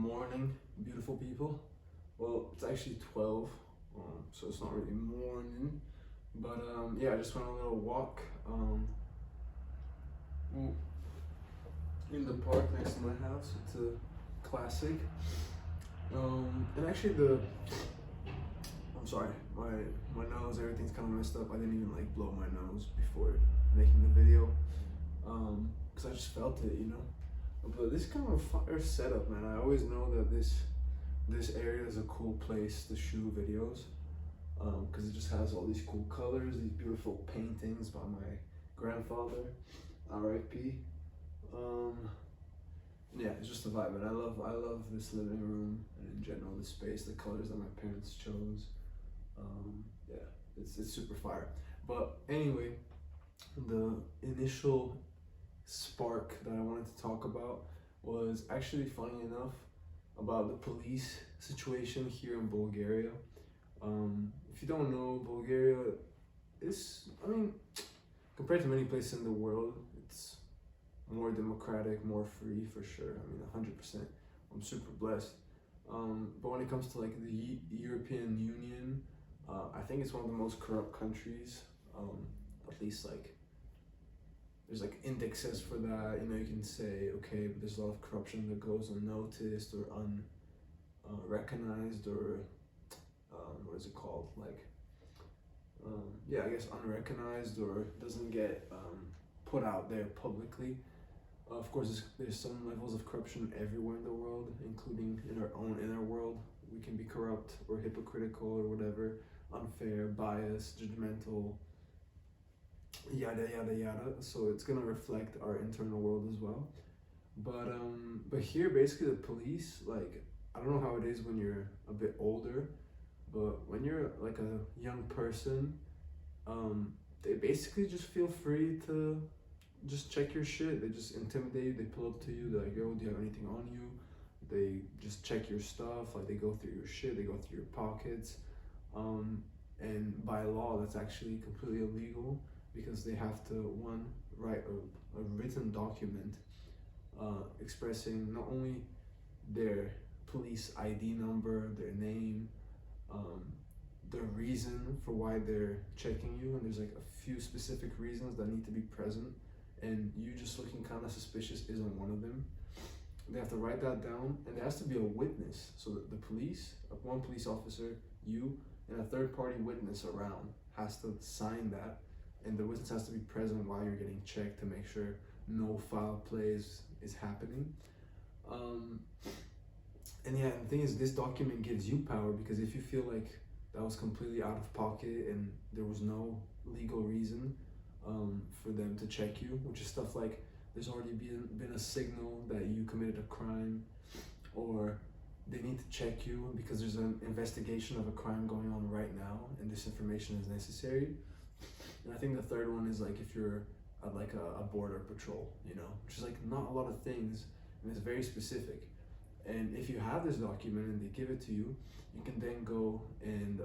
morning, beautiful people. Well, it's actually 12, so it's not really morning. But yeah, I just went on a little walk in the park next to my house. It's a classic. And actually, I'm sorry, my nose, everything's kind of messed up. I didn't even like blow my nose before making the video, because I just felt it, you know. But this is kind of a fire setup, man. I always know that this area is a cool place to shoot videos, because it just has all these cool colors, these beautiful paintings by my grandfather, R.I.P. Yeah, it's just a vibe, and I love this living room and in general the space, the colors that my parents chose. Yeah, it's super fire. But anyway, the initial spark that I wanted to talk about was actually, funny enough, about the police situation here in Bulgaria. If you don't know, Bulgaria is, I mean, compared to many places in the world, it's more democratic, more free for sure. I mean, 100%. I'm super blessed. But when it comes to like the European Union, I think it's one of the most corrupt countries. At least like there's like indexes for that. You know, you can say, okay, but there's a lot of corruption that goes unnoticed or unrecognized, or what is it called? Like, yeah, I guess unrecognized, or doesn't get put out there publicly. Of course, there's some levels of corruption everywhere in the world, including in our own inner world. We can be corrupt or hypocritical or whatever, unfair, biased, judgmental, yada yada yada. So it's gonna reflect our internal world as well. But here, basically, the police, like, I don't know how it is when you're a bit older, but when you're like a young person, they basically just feel free to just check your shit. They just intimidate you. They pull up to you. They're like, yo, do you have anything on you? They just check your stuff. Like, they go through your shit. They go through your pockets. And by law, that's actually completely illegal, because they have to, one, write a written document expressing not only their police ID number, their name, the reason for why they're checking you, and there's like a few specific reasons that need to be present, and you just looking kind of suspicious isn't one of them. They have to write that down, and there has to be a witness. So that the police, one police officer, you, and a third-party witness around has to sign that, and the witness has to be present while you're getting checked to make sure no foul play is happening. And yeah, and the thing is, this document gives you power, because if you feel like that was completely out of pocket and there was no legal reason for them to check you, which is stuff like there's already been a signal that you committed a crime, or they need to check you because there's an investigation of a crime going on right now and this information is necessary. And I think the third one is like if you're at like a border patrol, you know, which is like not a lot of things, and it's very specific. And if you have this document and they give it to you, you can then go and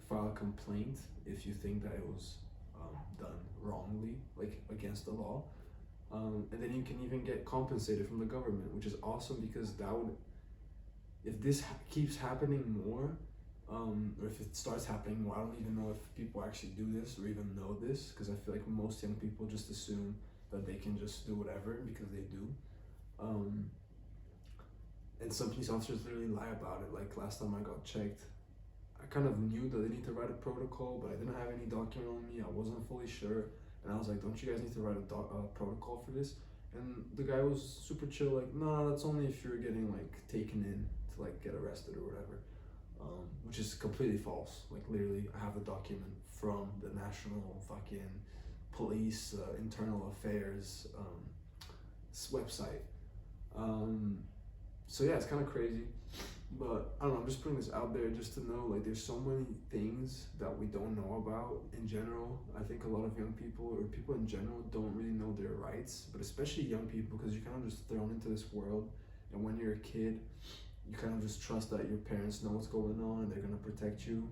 file a complaint if you think that it was done wrongly, like against the law. And then you can even get compensated from the government, which is awesome, because that would, if this keeps happening more, or if it starts happening more, I don't even know if people actually do this or even know this, because I feel like most young people just assume that they can just do whatever because they do. And some police officers literally lie about it. Like last time I got checked, I kind of knew that they need to write a protocol, but I didn't have any document on me. I wasn't fully sure. And I was like, don't you guys need to write a protocol for this? And the guy was super chill, like, no, that's only if you're getting like taken in to like get arrested or whatever. Which is completely false. Like literally, I have a document from the national fucking police internal affairs website. So yeah, it's kind of crazy, but I don't know, I'm just putting this out there just to know, like, there's so many things that we don't know about in general. I think a lot of young people, or people in general, don't really know their rights, but especially young people, because you're kind of just thrown into this world, and when you're a kid, you kind of just trust that your parents know what's going on and they're going to protect you,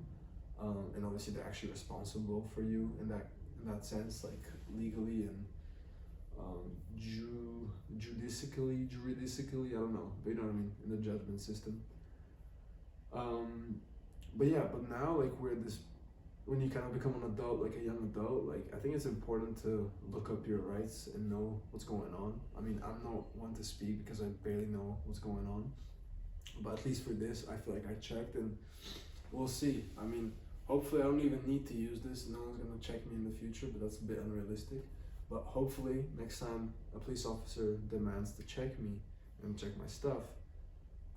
and obviously they're actually responsible for you in that sense, like legally and juridically, I don't know, but you know what I mean, in the judgment system. But yeah, but now like we're this when you kind of become an adult, like a young adult, like I think it's important to look up your rights and know what's going on. I mean, I'm not one to speak because I barely know what's going on, but at least for this, I feel like I checked, and we'll see. I mean, hopefully, I don't even need to use this. No one's gonna check me in the future, but that's a bit unrealistic. But hopefully, next time a police officer demands to check me and check my stuff,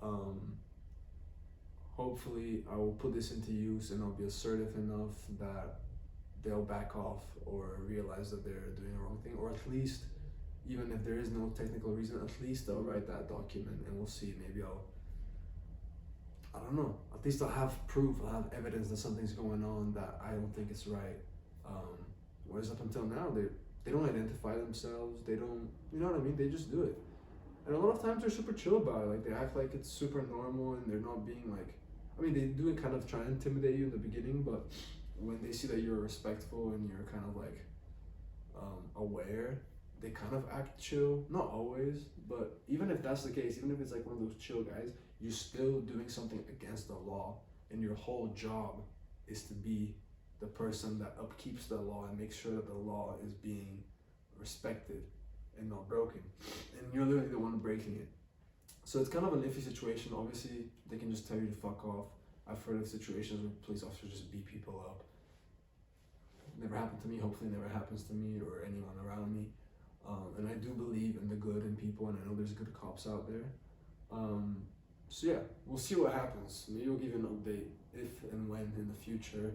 um, hopefully I will put this into use and I'll be assertive enough that they'll back off or realize that they're doing the wrong thing, or at least, even if there is no technical reason, at least they'll write that document and we'll see. Maybe I don't know, at least I'll have proof, I'll have evidence that something's going on that I don't think is right. Whereas up until now, they don't identify themselves, they don't, you know what I mean, they just do it. And a lot of times they're super chill about it, like they act like it's super normal and they're not being like, I mean, they do it kind of try and intimidate you in the beginning, but when they see that you're respectful and you're kind of like aware, they kind of act chill. Not always, but even if that's the case, even if it's like one of those chill guys, you're still doing something against the law, and your whole job is to be the person that upkeeps the law and makes sure that the law is being respected and not broken, and you're literally the one breaking it. So it's kind of an iffy situation. Obviously, they can just tell you to fuck off. I've heard of situations where police officers just beat people up. Never happened to me. Hopefully, never happens to me or anyone around me. And I do believe in the good in people, and I know there's good cops out there. So yeah, we'll see what happens. Maybe we'll give you an update if and when in the future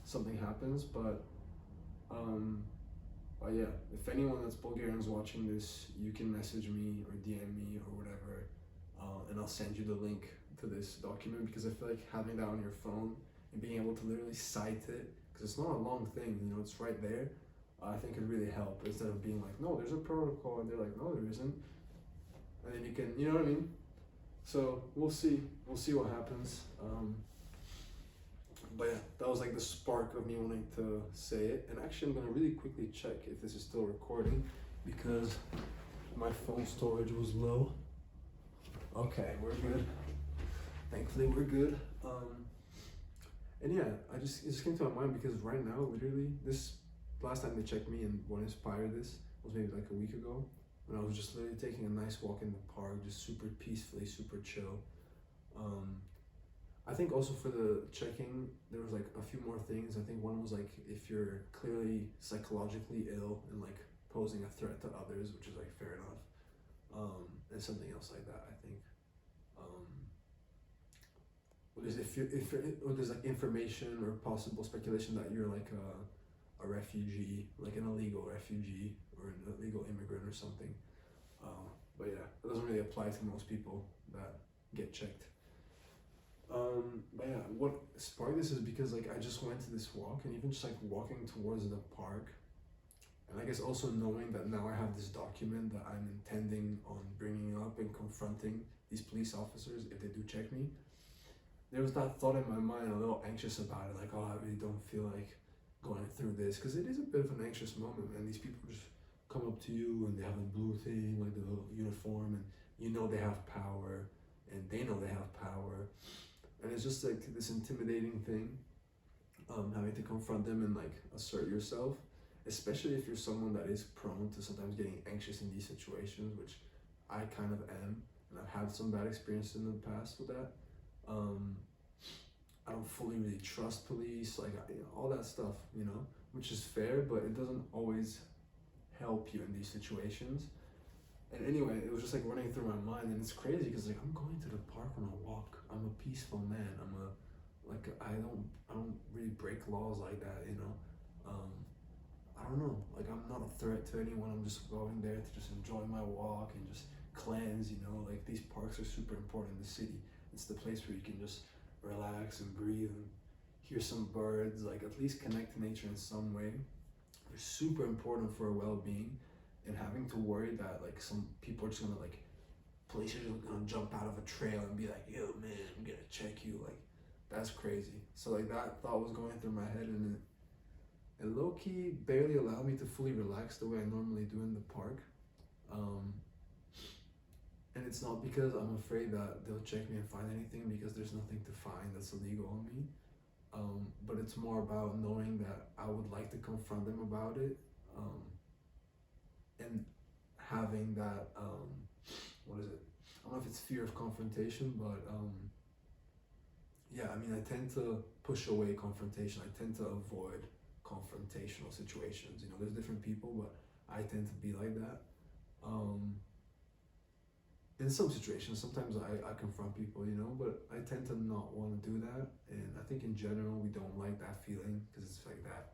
something happens. But yeah, if anyone that's Bulgarian is watching this, you can message me or DM me or whatever, and I'll send you the link to this document, because I feel like having that on your phone and being able to literally cite it, because it's not a long thing, you know, it's right there, I think could really help, instead of being like, no, there's a protocol, and they're like, no, there isn't, and then you can, you know what I mean? So we'll see what happens. But yeah, that was like the spark of me wanting to say it. And actually, I'm gonna really quickly check if this is still recording, because my phone storage was low. Okay, we're good. Thankfully, we're good. And yeah, it just came to my mind because right now, literally, this last time they checked me and what inspired this was maybe like a week ago, when I was just literally taking a nice walk in the park, just super peacefully, super chill. I think also for the checking, there was like a few more things. I think one was like if you're clearly psychologically ill and like posing a threat to others, which is like fair enough, and something else like that. I think if there's like information or possible speculation that you're like a refugee, like an illegal refugee or an illegal immigrant or something. But yeah, it doesn't really apply to most people that get checked. But yeah, what sparked this is because like I just went to this walk, and even just like walking towards the park, and I guess also knowing that now I have this document that I'm intending on bringing up and confronting these police officers if they do check me, there was that thought in my mind, a little anxious about it, like, oh, I really don't feel like going through this, because it is a bit of an anxious moment, and these people just come up to you and they have a blue thing, like the little uniform, and you know they have power, and they know they have power. And it's just like this intimidating thing, having to confront them and like assert yourself, especially if you're someone that is prone to sometimes getting anxious in these situations, which I kind of am, and I've had some bad experiences in the past with that. I don't fully really trust police, like all that stuff, you know, which is fair, but it doesn't always help you in these situations. And anyway, it was just like running through my mind, and it's crazy because like I'm going to the park on a walk. I'm a peaceful man. I don't really break laws like that, you know. I don't know. Like I'm not a threat to anyone. I'm just going there to just enjoy my walk and just cleanse, you know. Like these parks are super important in the city. It's the place where you can just relax and breathe and hear some birds. Like at least connect to nature in some way. They're super important for our well-being. And having to worry that like some people are just gonna like, police are just gonna jump out of a trail and be like, yo man, I'm gonna check you, like that's crazy. So like that thought was going through my head, and and low-key barely allow me to fully relax the way I normally do in the park. And it's not because I'm afraid that they'll check me and find anything, because there's nothing to find that's illegal on me. But it's more about knowing that I would like to confront them about it, and having that, what is it? I don't know if it's fear of confrontation, but yeah, I mean, I tend to push away confrontation. I tend to avoid confrontational situations. You know, there's different people, but I tend to be like that. In some situations, sometimes I confront people, you know, but I tend to not want to do that. And I think in general, we don't like that feeling, because it's like that.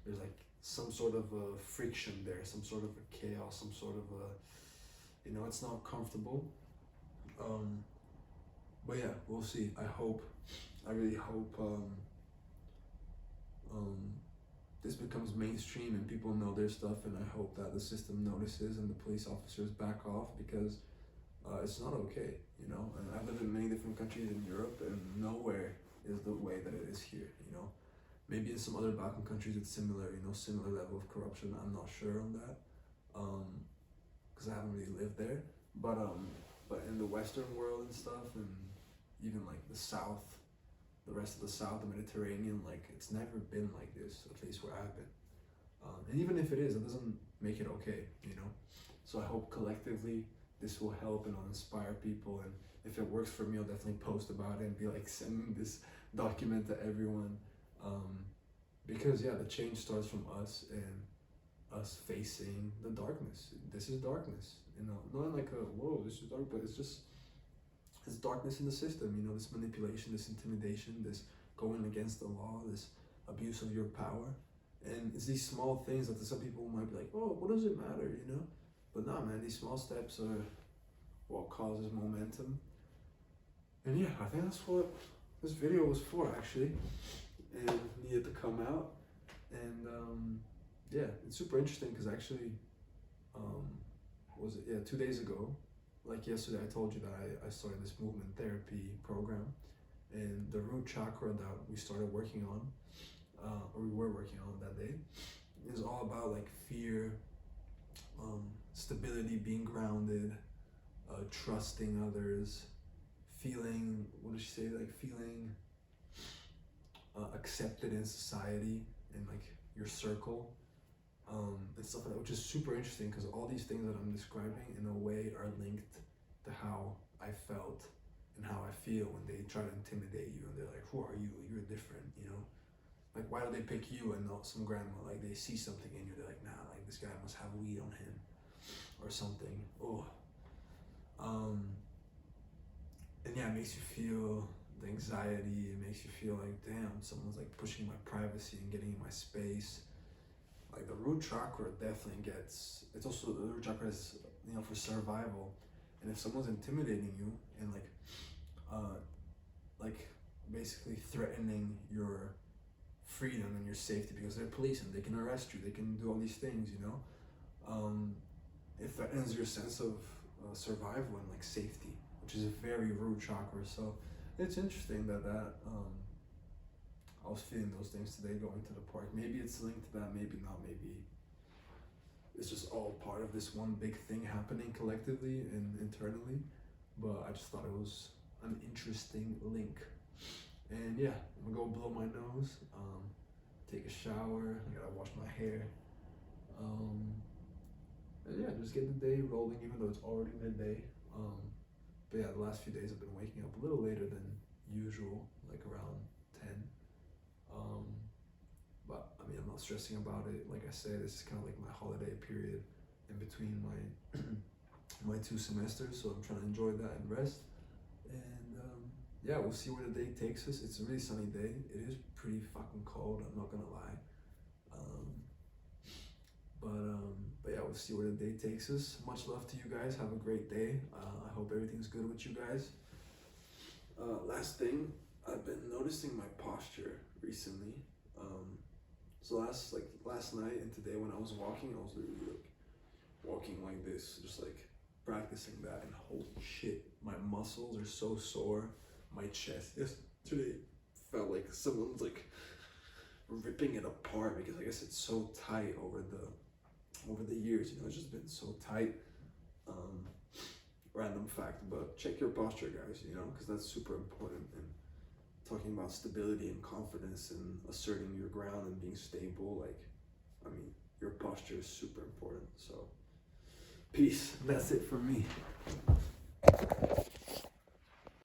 There's like some sort of a friction there, some sort of a chaos, some sort of a, you know, it's not comfortable. But yeah, we'll see. I really hope this becomes mainstream and people know their stuff, and I hope that the system notices and the police officers back off, because it's not okay, you know. And I've lived in many different countries in Europe, and nowhere is the way that it is here, you know. Maybe in some other Balkan countries it's similar, you know, similar level of corruption. I'm not sure on that, because I haven't really lived there. But in the Western world and stuff, and even like the South, the rest of the South, the Mediterranean, like it's never been like this, at least where I've been. And even if it is, it doesn't make it okay, you know. So I hope collectively this will help and will inspire people. And if it works for me, I'll definitely post about it and be like sending this document to everyone. Because yeah, the change starts from us, and us facing the darkness. This is darkness, you know, not like a, whoa, this is dark, but it's just, it's darkness in the system, you know, this manipulation, this intimidation, this going against the law, this abuse of your power. And it's these small things that to some people might be like, oh, what does it matter, you know? But nah, man, these small steps are what causes momentum. And yeah, I think that's what this video was for, actually, and needed to come out. And yeah, it's super interesting, because actually, what was it? Yeah, 2 days ago, like yesterday, I told you that I started this movement therapy program, and the root chakra that we started working on, or we were working on that day, is all about like fear, stability, being grounded, trusting others, feeling, what did she say, like feeling accepted in society and like your circle, and stuff like that, which is super interesting, because all these things that I'm describing in a way are linked to how I felt and how I feel when they try to intimidate you, and they're like, who are you? You're different, you know? Like, why do they pick you and not some grandma? Like, they see something in you, they're like, nah, like this guy must have weed on him or something. Oh. And yeah, it makes you feel the anxiety. It makes you feel like, damn, someone's like pushing my privacy and getting in my space. Like the root chakra definitely gets, it's also, the root chakra is, you know, for survival. And if someone's intimidating you and like basically threatening your freedom and your safety, because they're police and they can arrest you, they can do all these things, you know, it threatens your sense of survival and like safety, which is a very root chakra. So it's interesting that I was feeling those things today going to the park. Maybe it's linked to that, maybe not, maybe it's just all part of this one big thing happening collectively and internally. But I just thought it was an interesting link. And yeah, I'm gonna go blow my nose, take a shower, I gotta wash my hair. And yeah, just get the day rolling, even though it's already midday. But yeah, the last few days I've been waking up a little later than usual, like around 10. But I mean, I'm not stressing about it. Like I said, this is kind of like my holiday period in between my my 2 semesters, so I'm trying to enjoy that and rest. And yeah, we'll see where the day takes us. It's a really sunny day. It is pretty fucking cold, I'm not gonna lie. But yeah, we'll see where the day takes us. Much love to you guys. Have a great day. I hope everything's good with you guys. Last thing, I've been noticing my posture recently. So last night and today when I was walking, I was literally like walking like this, just like practicing that, and holy shit, my muscles are so sore. My chest yesterday felt like someone's like ripping it apart, because I guess it's so tight over the years. You know, it's just been so tight. Random fact, but check your posture, guys. You know, because that's super important. And talking about stability and confidence and asserting your ground and being stable, like, I mean, your posture is super important. So, peace. That's it for me.